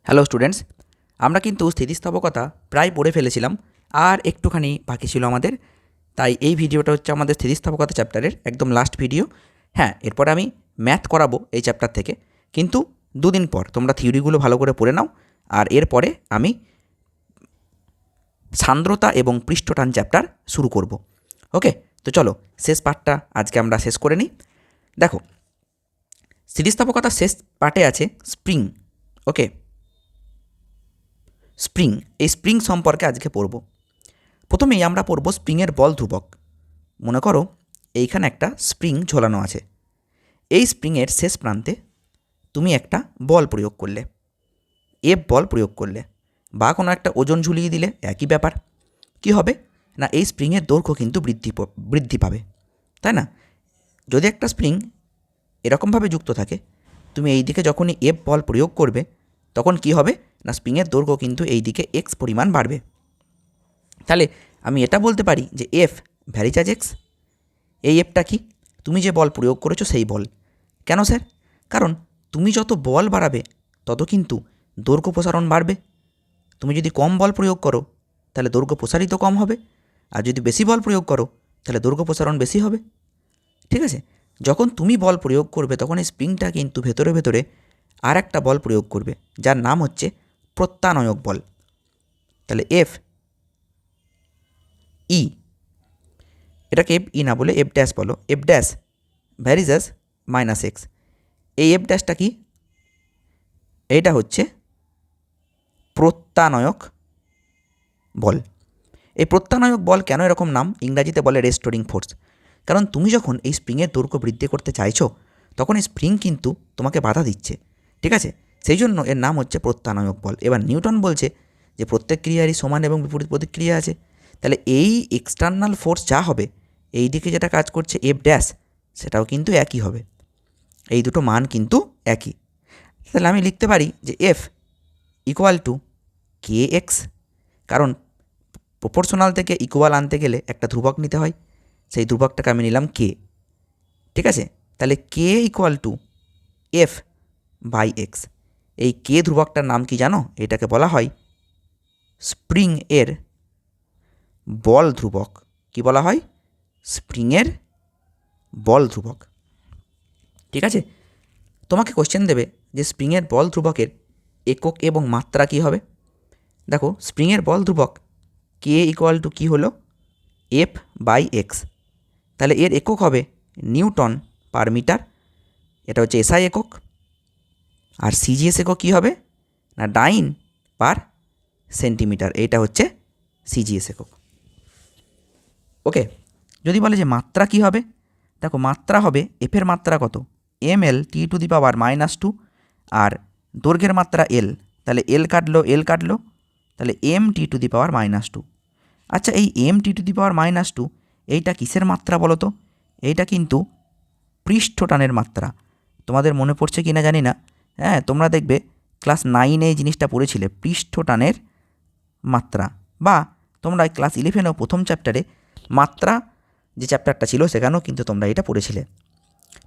Hello students, আমরা কিন্তু স্থিতিস্থাপকতা প্রায় পড়ে ফেলেছিলাম, আর একটুখানি বাকি ছিল আমাদের। তাই এই ভিডিওটা হচ্ছে আমাদের স্থিতিস্থাপকতা চ্যাপ্টারের একদম লাস্ট ভিডিও। হ্যাঁ, এরপর আমি ম্যাথ করাবো এই চ্যাপ্টার থেকে, কিন্তু দুদিন পর তোমরা থিওরিগুলো ভালো করে পড়ে নাও। আর এরপরে আমি সান্দ্রতা এবং পৃষ্ঠটান চ্যাপ্টার শুরু করব। ওকে, তো চলো শেষ পার্টটা আজকে আমরা শেষ করে নিই। দেখো, স্থিতিস্থাপকতার শেষ পার্টে আছে স্প্রিং। ওকে, স্প্রিং, এই স্প্রিং সম্পর্কে আজকে পড়ব। প্রথমেই আমরা পড়ব স্প্রিংয়ের বল ধ্রুবক। মনে করো এইখানে একটা স্প্রিং ঝোলানো আছে। এই স্প্রিংয়ের শেষ প্রান্তে তুমি একটা বল প্রয়োগ করলে, এফ বল প্রয়োগ করলে, বা কোনো একটা ওজন ঝুলিয়ে দিলে, একই ব্যাপার। কি হবে না, এই স্প্রিংয়ের দৈর্ঘ্য কিন্তু বৃদ্ধি পাবে, তাই না? যদি একটা স্প্রিং এরকমভাবে যুক্ত থাকে, তুমি এই দিকে যখনই এফ বল প্রয়োগ করবে, তখন কি হবে না, স্প্রিংয়ের দৈর্ঘ্য কিন্তু এই দিকে এক্স পরিমাণ বাড়বে। তাহলে আমি এটা বলতে পারি যে এফ ভ্যারিজ অ্যাজ এক্স। এই এফটা কি, তুমি যে বল প্রয়োগ করেছো সেই বল। কেন স্যার? কারণ তুমি যত বল বাড়াবে তত কিন্তু দৈর্ঘ্য প্রসারণ বাড়বে। তুমি যদি কম বল প্রয়োগ করো তাহলে দৈর্ঘ্য প্রসারিত কম হবে, আর যদি বেশি বল প্রয়োগ করো তাহলে দৈর্ঘ্য প্রসারণ বেশি হবে। ঠিক আছে? যখন তুমি বল প্রয়োগ করবে তখন এই স্প্রিংটা কিন্তু ভেতরে ভেতরে আর একটা বল প্রয়োগ করবে, যার নাম হচ্ছে প্রত্যানয়ক বল। তাহলে এফ ই, এটাকে এফ ই না বলে এফ ড্যাশ বলো, F dash varies as minus x. এই এফ ড্যাশটা কি? এইটা হচ্ছে প্রত্যানয়ক বল। এই প্রত্যানয়ক বল কেন এরকম নাম? ইংরাজিতে বলে রেস্টোরিং ফোর্স। কারণ তুমি যখন এই স্প্রিংয়ের দৈর্ঘ্য বৃদ্ধি করতে চাইছো, তখন এই স্প্রিং কিন্তু তোমাকে বাধা দিচ্ছে। ঠিক আছে? সেই জন্য এর নাম হচ্ছে প্রত্যানয়ক বল। এবার নিউটন বলছে যে প্রত্যেক ক্রিয়ারই সমান এবং বিপরীত প্রতিক্রিয়া আছে। তাহলে এই এক্সটার্নাল ফোর্স যা হবে, এই দিকে যেটা কাজ করছে এফ ড্যাশ, সেটাও কিন্তু একই হবে। এই দুটো মান কিন্তু একই। তাহলে আমি লিখতে পারি যে F equal to K x. কারণ প্রপোর্শনাল থেকে ইকুয়াল আনতে গেলে একটা ধ্রুবক নিতে হয়, সেই ধ্রুবকটাকে আমি নিলাম কে। ঠিক আছে? তাহলে K equal to F by X. এই কে ধ্রুবকটার নাম কি জানো? এটাকে বলা হয় স্প্রিং এর বল ধ্রুবক। কি বলা হয়? স্প্রিংয়ের বল ধ্রুবক। ঠিক আছে? তোমাকে কোশ্চেন দেবে যে স্প্রিংয়ের বল ধ্রুবকের একক এবং মাত্রা কী হবে। দেখো, স্প্রিংয়ের বল ধ্রুবক কে ইকুয়াল টু কী হলো? F by X. তাহলে এর একক হবে নিউটন পার মিটার, এটা হচ্ছে এসআই একক। আর সিজিএস একক কী হবে না, ডাইন পার সেন্টিমিটার, এইটা হচ্ছে সিজিএস একক। ওকে, যদি বলে যে মাত্রা কী হবে, দেখো মাত্রা হবে এফের মাত্রা কত, M L T to the পাওয়ার -2, আর দৈর্ঘ্যের মাত্রা এল। তাহলে এল কাটলো, তাহলে এম টি টু দি পাওয়ার -2। আচ্ছা, এই এম টি টু দি পাওয়ার -2 এইটা কিসের মাত্রা বলো তো? এইটা কিন্তু পৃষ্ঠটানের মাত্রা। তোমাদের মনে পড়ছে কি না জানি না। হ্যাঁ, তোমরা দেখবে ক্লাস 9-এ এই জিনিসটা পড়েছিলে, পৃষ্ঠটানের মাত্রা। বা তোমরা ক্লাস 11-এও প্রথম চ্যাপ্টারে মাত্রা যে চ্যাপ্টারটা ছিল সেখানেও কিন্তু তোমরা এটা পড়েছিলে।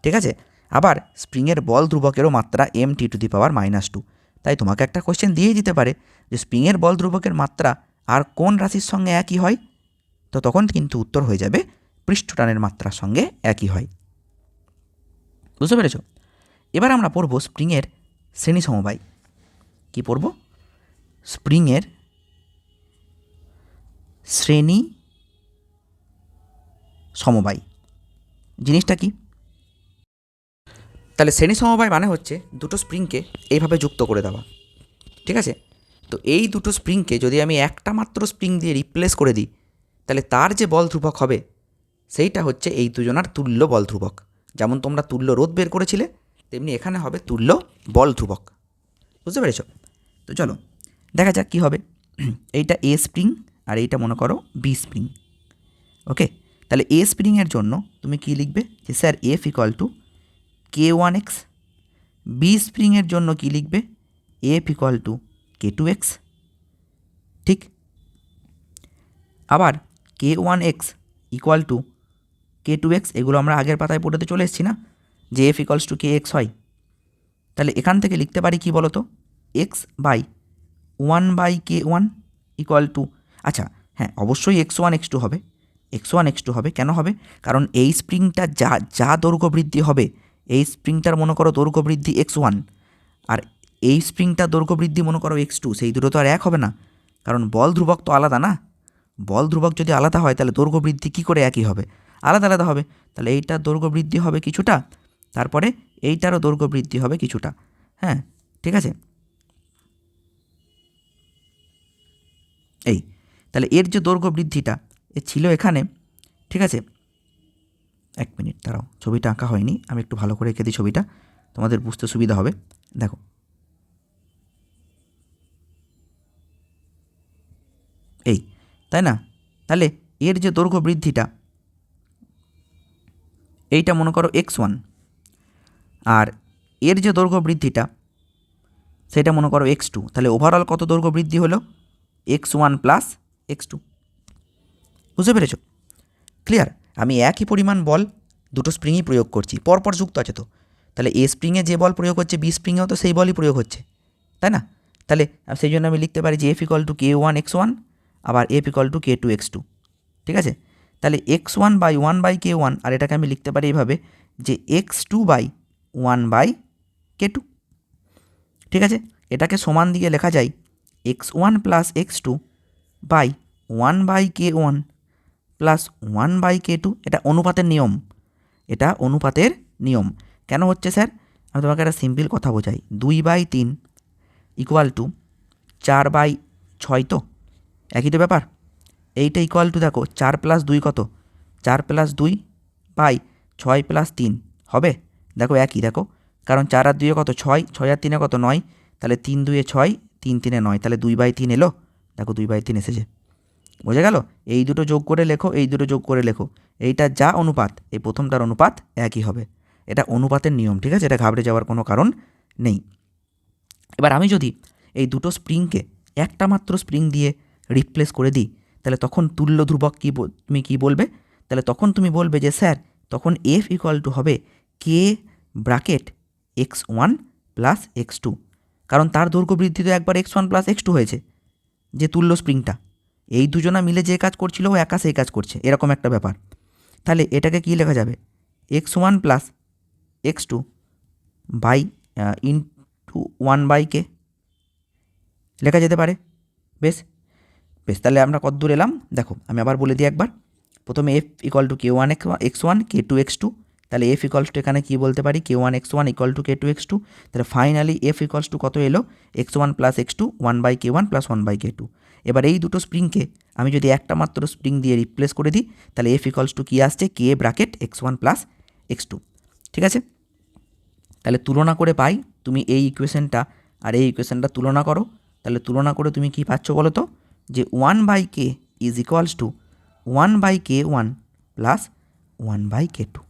ঠিক আছে? আবার স্প্রিংয়ের বল ধ্রুবকেরও মাত্রা এম টি টু দি পাওয়ার -2। তাই তোমাকে একটা কোশ্চেন দিয়েই দিতে পারে যে স্প্রিংয়ের বল ধ্রুবকের মাত্রা আর কোন রাশির সঙ্গে একই হয়? তো তখন কিন্তু উত্তর হয়ে যাবে পৃষ্ঠটানের মাত্রার সঙ্গে একই হয়। বুঝতে পেরেছ? এবার আমরা পড়ব স্প্রিংয়ের শ্রেণী সমবায়। কি পড়ব? স্প্রিংয়ের শ্রেণী সমবায়। জিনিসটা কি? তাহলে শ্রেণী সমবায় মানে হচ্ছে দুটো স্প্রিংকে এইভাবে যুক্ত করে দেওয়া। ঠিক আছে? তো এই দুটো স্প্রিংকে যদি আমি একটা মাত্র স্প্রিং দিয়ে রিপ্লেস করে দিই, তাহলে তার যে বল ধ্রুবক হবে সেইটা হচ্ছে এই দুজনার তুল্য বল ধ্রুবক। যেমন তোমরা তুল্য রোধ বের করেছিলে, তেমনি এখানে হবে তুল্য বল ধ্রুবক। বুঝতে পেরেছ? তো চলো দেখা যাক কী হবে। এইটা এ স্প্রিং আর এইটা মনে করো বি স্প্রিং। ওকে, তাহলে এ স্প্রিংয়ের জন্য তুমি কি লিখবে যে sir F equal to K1x। B স্প্রিংয়ের জন্য কি লিখবে? F equal to K2x। ঠিক? আবার K1x ইকুয়াল টু K2x, এগুলো আমরা আগের পাতায় পড়তে চলে এসেছি না, যে এফ ইকুয়ালস টু KX হয়। তাহলে এখান থেকে লিখতে পারি কি বলো তো, X by one by K one equal to, আচ্ছা হ্যাঁ অবশ্যই এক্স ওয়ান এক্স টু হবে, এক্স ওয়ান এক্স টু হবে। কেন হবে? কারণ এই স্প্রিংটা যা যা দৈর্ঘ্য বৃদ্ধি হবে, এই স্প্রিংটার মনে করো দৈর্ঘ্য বৃদ্ধি এক্স ওয়ান, আর এই স্প্রিংটার দৈর্ঘ্য বৃদ্ধি মনে করো এক্স টু, সেই দুটো তো আর এক হবে না, কারণ বল ধ্রুবক তো আলাদা না। বল ধ্রুবক যদি আলাদা হয় তাহলে দৈর্ঘ্য বৃদ্ধি কী করে একই হবে? আলাদা আলাদা হবে। তাহলে এইটার দৈর্ঘ্য বৃদ্ধি হবে কিছুটা, তারপরে এইটারও দৈর্ঘ্য বৃদ্ধি হবে কিছুটা। হ্যাঁ ঠিক আছে, এই তাহলে এর যে দৈর্ঘ্য বৃদ্ধিটা এ ছিল এখানে, ঠিক আছে। এক মিনিট দাঁড়াও, ছবিটা আঁকা হয়নি, আমি একটু ভালো করে এঁকে দিই ছবিটা, তোমাদের বুঝতে সুবিধা হবে। দেখো এই, তাই না? তাহলে এর যে দৈর্ঘ্য বৃদ্ধিটা, এইটা মনে করো এক্স ওয়ান, আর এর যে দৈর্ঘ্য বৃদ্ধিটা সেটা মনে করো এক্স টু। তাহলে ওভারঅল কত দৈর্ঘ্য বৃদ্ধি হলো? X one plus X two. বুঝতে পেরেছ? ক্লিয়ার? আমি একই পরিমাণ বল দুটো স্প্রিংই প্রয়োগ করছি, পরপর যুক্ত আছে তো, তাহলে এ স্প্রিংয়ে যে বল প্রয়োগ হচ্ছে বি স্প্রিংয়েও তো সেই বলই প্রয়োগ হচ্ছে, তাই না? তাহলে সেই জন্য আমি লিখতে পারি যে F equal to K one X one, আবার F equal to K two X two. ঠিক আছে, তাহলে X one by K one, আর এটাকে আমি লিখতে পারি এইভাবে যে X two by one by K two. ঠিক আছে, এটাকে সমান দিয়ে লেখা যায় X one plus X two by one by K one plus one by K two. এটা অনুপাতের নিয়ম, এটা অনুপাতের নিয়ম। কেন হচ্ছে স্যার? আমি তোমাকে একটা সিম্পল কথা বোঝাই। 2/3 ইকুয়াল টু 4/6, তো একই তো ব্যাপার। এইটা ইকুয়াল টু দেখো 4 + 2 কত? 4 + 2 বাই 6 + 3 হবে? দেখো একই, দেখো কারণ 4 আর 2 কত? 6, 6 আর 3 কত? 9, তাহলে 3 2 6, 3 3 9, তাহলে 2/3 এলো। দেখো 2/3 এসেছে, বোঝা গেল? এই দুটো যোগ করে লেখো, এই দুটো যোগ করে লেখো, এইটা যা অনুপাত এই প্রথমটার অনুপাত একই হবে। এটা অনুপাতের নিয়ম, ঠিক আছে? এটা ঘাবড়ে যাওয়ার কোনো কারণ নেই। এবার আমি যদি এই দুটো স্প্রিংকে একটা মাত্র স্প্রিং দিয়ে রিপ্লেস করে দিই, তাহলে তখন তুল্য ধ্রুবক তুমি কী বলবে? তাহলে তখন তুমি বলবে যে স্যার তখন এফ ইকুয়াল টু হবে K bracket X one plus X two, কারণ তার দৈর্ঘ্য বৃদ্ধি তো একবার X one plus X two হয়েছে, যে তুল্য স্প্রিংটা। এই দুজনা মিলে যে কাজ করছিল ও একা সেই কাজ করছে, এরকম একটা ব্যাপার। তাহলে এটাকে কী লেখা যাবে? X one plus X two by into one by K লেখা যেতে পারে। বেশ বেশ, তাহলে আমরা কত দূর এলাম দেখো, আমি আবার বলে দিই একবার। প্রথমে F equal to K one X one K two X two, তাহলে এফ ইকুয়ালস টু এখানে কী বলতে পারি? K one X one equal to K two X two. তাহলে ফাইনালি এফ ইকুয়ালস টু কত এলো? X one plus X two, one by K one plus one by K two. এবার এই দুটো স্প্রিংকে আমি যদি একটা মাত্র স্প্রিং দিয়ে রিপ্লেস করে দিই, তাহলে এফ ইকুয়ালস টু কী আসছে? K bracket X one plus X two. ঠিক আছে, তাহলে তুলনা করে পাই, তুমি এই ইকুয়েশনটা আর এই ইকুয়েশনটা তুলনা করো, তাহলে তুলনা করে তুমি কী পাচ্ছ বলো তো? যে one by K is equals to one by K one plus one by K two.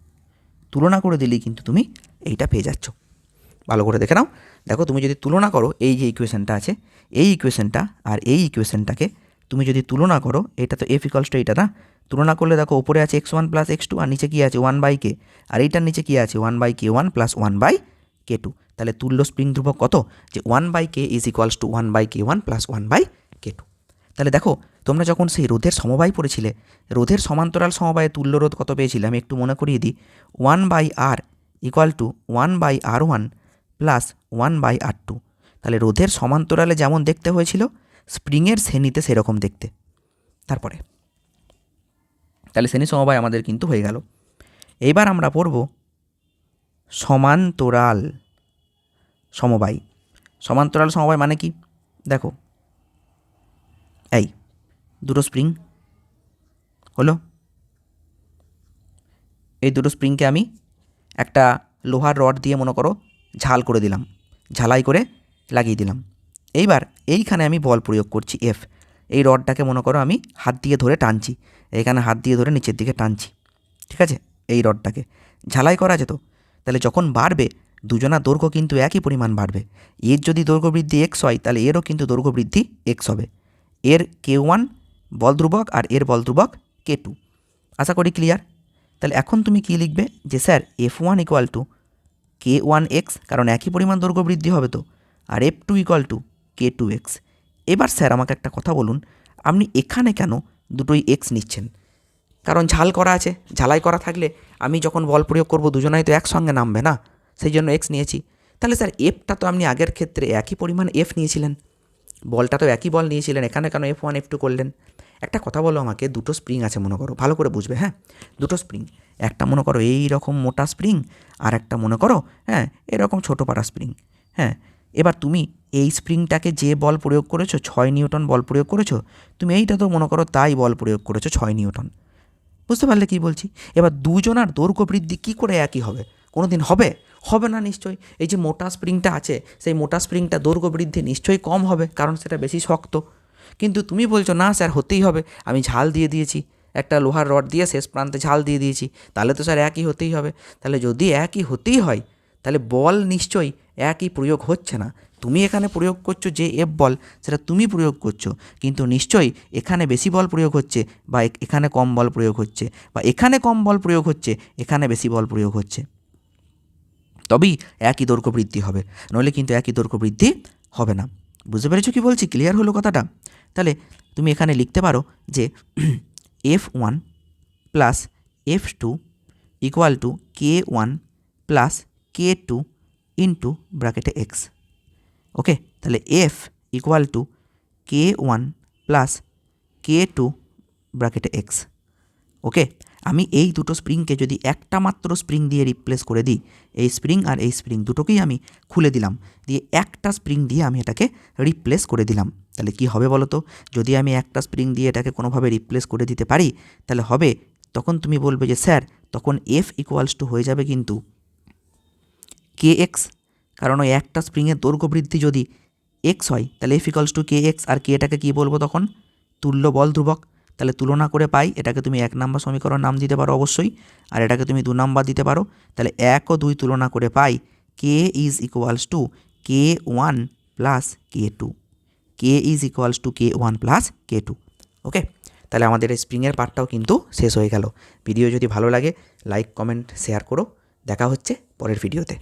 তুলনা করে দিলেই কিন্তু তুমি এইটা পেয়ে যাচ্ছ। ভালো করে দেখে নাও, দেখো তুমি যদি তুলনা করো এই যে ইকুয়েশনটা আছে, এই ইকুয়েশনটা আর এই ইকুয়েশনটাকে তুমি যদি তুলনা করো, এটা তো এফ ইকুয়ালস টু এইটা না, তুলনা করলে দেখো ওপরে আছে X one plus X two, আর নিচে কী আছে? ওয়ান বাই কে, আর এইটার নিচে কী আছে? One by K one plus one by K two. তাহলে তুল্য স্প্রিং ধ্রুবক কত? যে one by K is equals to one by K one plus one by K two. তাহলে দেখো তোমরা যখন সেই রোধের সমবায় পড়েছিলে, রোধের সমান্তরাল সমবায়ে তুল্য রোধ কত পেয়েছিলে? আমি একটু মনে করিয়ে দিই, one by R equal to one by R one plus one by R two. তাহলে রোধের সমান্তরালে যেমন দেখতে হয়েছিল, স্প্রিংয়ের শ্রেণীতে সেরকম দেখতে। তারপরে তাহলে শ্রেণী সমবায় আমাদের কিন্তু হয়ে গেল। এইবার আমরা পড়ব সমান্তরাল সমবায়। সমান্তরাল সমবায় মানে কি? দেখো এই দুটো স্প্রিং হলো, এই দুটো স্প্রিংকে আমি একটা লোহার রড দিয়ে মনে করো ঝাল করে দিলাম, ঝালাই করে লাগিয়ে দিলাম। এইবার এইখানে আমি বল প্রয়োগ করছি এফ। এই রডটাকে মনে করো আমি হাত দিয়ে ধরে টানছি, এখানে হাত দিয়ে ধরে নিচের দিকে টানছি, ঠিক আছে? এই রডটাকে ঝালাই করা আছে তো, তাহলে যখন বাড়বে দুজনার দৈর্ঘ্য কিন্তু একই পরিমাণ বাড়বে। এর যদি দৈর্ঘ্য বৃদ্ধি এক্স হয়, তাহলে এরও কিন্তু দৈর্ঘ্য বৃদ্ধি এক্স হবে। এর কে ওয়ান বল ধ্রুবক আর এর বল ধ্রুবক কে টু। আশা করি ক্লিয়ার। তাহলে এখন তুমি কি লিখবে? যে sir F one equal to K one x, কারণ একই পরিমাণ দৈর্ঘ্য বৃদ্ধি হবে তো, আর F2 ইকুয়াল টু K2x। এবার স্যার আমাকে একটা কথা বলুন, আপনি এখানে কেন দুটোই এক্স নিচ্ছেন? কারণ ঝাল করা আছে, ঝালাই করা থাকলে আমি যখন বল প্রয়োগ করব দুজনাই তো একসঙ্গে নামবে না, সেই জন্য এক্স নিয়েছি। তাহলে স্যার এফটা তো আপনি আগের ক্ষেত্রে একই পরিমাণ এফ নিয়েছিলেন, বলটা তো একই বল নিয়েছিলেন, এখানে কেন F1 F2 করলেন? একটা কথা বলো আমাকে, দুটো স্প্রিং আছে মনে করো, ভালো করে বুঝবে, হ্যাঁ, দুটো স্প্রিং, একটা মনে করো এই রকম মোটা স্প্রিং, আর একটা মনে করো হ্যাঁ এরকম ছোটো পাটা স্প্রিং। হ্যাঁ, এবার তুমি এই স্প্রিংটাকে যে বল প্রয়োগ করেছো 6 নিউটন বল প্রয়োগ করেছো, তুমি এইটা তো মনে করো তাই বল প্রয়োগ করেছো 6 নিউটন। বুঝতে পারলে কী বলছি? এবার দুজনার দৈর্ঘ্য বৃদ্ধি কী করে একই হবে? কোনো দিন হবে? হবে না নিশ্চয়ই। এই যে মোটা স্প্রিংটা আছে, সেই মোটা স্প্রিংটা দৈর্ঘ্য বৃদ্ধি নিশ্চয়ই কম হবে, কারণ সেটা বেশি শক্ত। কিন্তু তুমি বলছো না স্যার হতেই হবে, আমি ঝাল দিয়ে দিয়েছি, একটা লোহার রড দিয়ে শেষ প্রান্তে ঝাল দিয়ে দিয়েছি, তাহলে তো স্যার একই হতেই হবে। তাহলে যদি একই হতেই হয়, তাহলে বল নিশ্চয়ই একই প্রয়োগ হচ্ছে না। তুমি এখানে প্রয়োগ করছো যে এফ বল, সেটা তুমি প্রয়োগ করছো, কিন্তু নিশ্চয়ই এখানে বেশি বল প্রয়োগ হচ্ছে, বা এখানে কম বল প্রয়োগ হচ্ছে, বা এখানে কম বল প্রয়োগ হচ্ছে, এখানে বেশি বল প্রয়োগ হচ্ছে, তবেই একই দৈর্ঘ্য বৃদ্ধি হবে, নইলে কিন্তু একই দৈর্ঘ্য বৃদ্ধি হবে না। বুঝতে পেরেছো কি বলছি? ক্লিয়ার হলো কথাটা? তাহলে তুমি এখানে লিখতে পারো যে F1 plus F2 equal to K1 plus K2 into ব্র্যাকেটে এক্স। ওকে, তাহলে F equal to K1 plus K2 ব্র্যাকেটে এক্স। ওকে, আমি এই দুটো স্প্রিংকে যদি একটা মাত্র স্প্রিং দিয়ে রিপ্লেস করে দিই, এই স্প্রিং আর এই স্প্রিং দুটোকেই আমি খুলে দিলাম, দিয়ে একটা স্প্রিং দিয়ে আমি এটাকে রিপ্লেস করে দিলাম, তাহলে কি হবে বলো তো? যদি আমি একটা স্প্রিং দিয়ে এটাকে কোনোভাবে রিপ্লেস করে দিতে পারি, তাহলে হবে, তখন তুমি বলবে যে স্যার তখন এফ ইকুয়ালস টু হয়ে যাবে কিন্তু কে এক্স, কারণ ওই একটা স্প্রিংয়ের দৈর্ঘ্য বৃদ্ধি যদি এক্স হয়, তাহলে F equals to K X, আর কেটাকে কী বলবো তখন? তুল্য বল ধ্রুবক। তাহলে তুলনা করে পাই, এটাকে তুমি 1 নম্বর সমীকরণ নাম দিতে পারো অবশ্যই, আর এটাকে তুমি 2 নম্বর দিতে পারো। তাহলে 1 ও 2 তুলনা করে পাই K is equals to K1 plus K2, K is equals to K1 plus K2। Okay, তাহলে আমাদের এই স্প্রিংয়ের পার্টটাও কিন্তু শেষ হয়ে গেল। ভিডিও যদি ভালো লাগে লাইক কমেন্ট শেয়ার করো। দেখা হচ্ছে পরের ভিডিওতে।